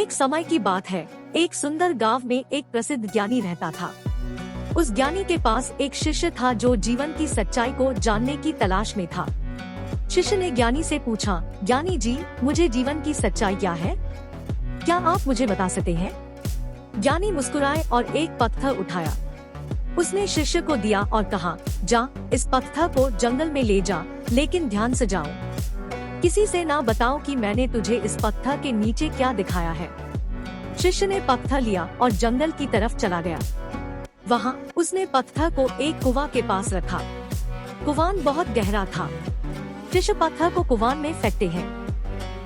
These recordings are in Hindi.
एक समय की बात है, एक सुंदर गांव में एक प्रसिद्ध ज्ञानी रहता था। उस ज्ञानी के पास एक शिष्य था जो जीवन की सच्चाई को जानने की तलाश में था। शिष्य ने ज्ञानी से पूछा, ज्ञानी जी, मुझे जीवन की सच्चाई क्या है? क्या आप मुझे बता सकते हैं? ज्ञानी मुस्कुराए और एक पत्थर उठाया। उसने शिष्य को दिया और कहा, जा, इस पत्थर को जंगल में ले जा, लेकिन ध्यान से जाओ। किसी से ना बताओ कि मैंने तुझे इस पत्थर के नीचे क्या दिखाया है। शिष्य ने पत्थर लिया और जंगल की तरफ चला गया। वहाँ उसने पत्थर को एक कुआं के पास रखा। कुआं बहुत गहरा था। शिष्य पत्थर को कुआं में फेंकते हैं।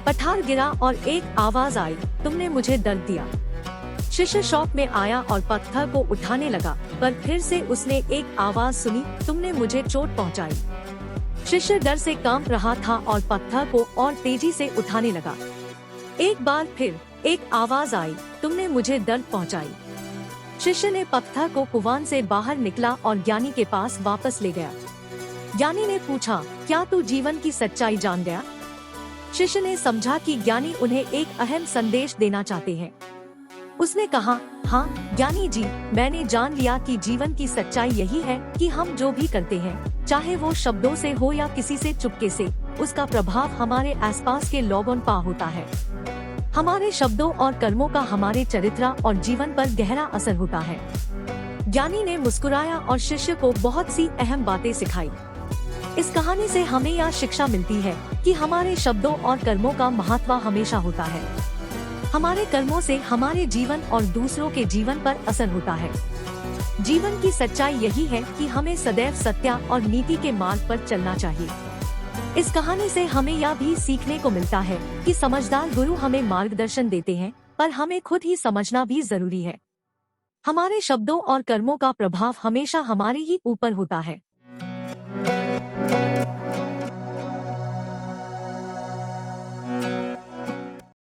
पठार गिरा और एक आवाज आई, तुमने मुझे दर्द दिया। शिष्य शौक में आया और पत्थर को उठाने लगा, पर फिर से उसने एक आवाज सुनी, तुमने मुझे चोट पहुंचाई। शिष्य डर से कांप रहा था और पत्थर को और तेजी से उठाने लगा। एक बार फिर एक आवाज आई, तुमने मुझे दर्द पहुंचाई। शिष्य ने पत्थर को कुआं से बाहर निकला और ज्ञानी के पास वापस ले गया। ज्ञानी ने पूछा, क्या तू जीवन की सच्चाई जान गया? शिष्य ने समझा कि ज्ञानी उन्हें एक अहम संदेश देना चाहते हैं। उसने कहा, हाँ ज्ञानी जी, मैंने जान लिया कि जीवन की सच्चाई यही है कि हम जो भी करते हैं, चाहे वो शब्दों से हो या किसी से चुपके से, उसका प्रभाव हमारे आसपास के लोगों पर होता है। हमारे शब्दों और कर्मों का हमारे चरित्र और जीवन पर गहरा असर होता है। ज्ञानी ने मुस्कुराया और शिष्य को बहुत सी अहम बातें सिखाई। इस कहानी से हमें यह शिक्षा मिलती है कि हमारे शब्दों और कर्मों का महत्व हमेशा होता है। हमारे कर्मों से हमारे जीवन और दूसरों के जीवन पर असर होता है। जीवन की सच्चाई यही है कि हमें सदैव सत्य और नीति के मार्ग पर चलना चाहिए। इस कहानी से हमें यह भी सीखने को मिलता है कि समझदार गुरु हमें मार्गदर्शन देते हैं, पर हमें खुद ही समझना भी जरूरी है। हमारे शब्दों और कर्मों का प्रभाव हमेशा हमारे ही ऊपर होता है।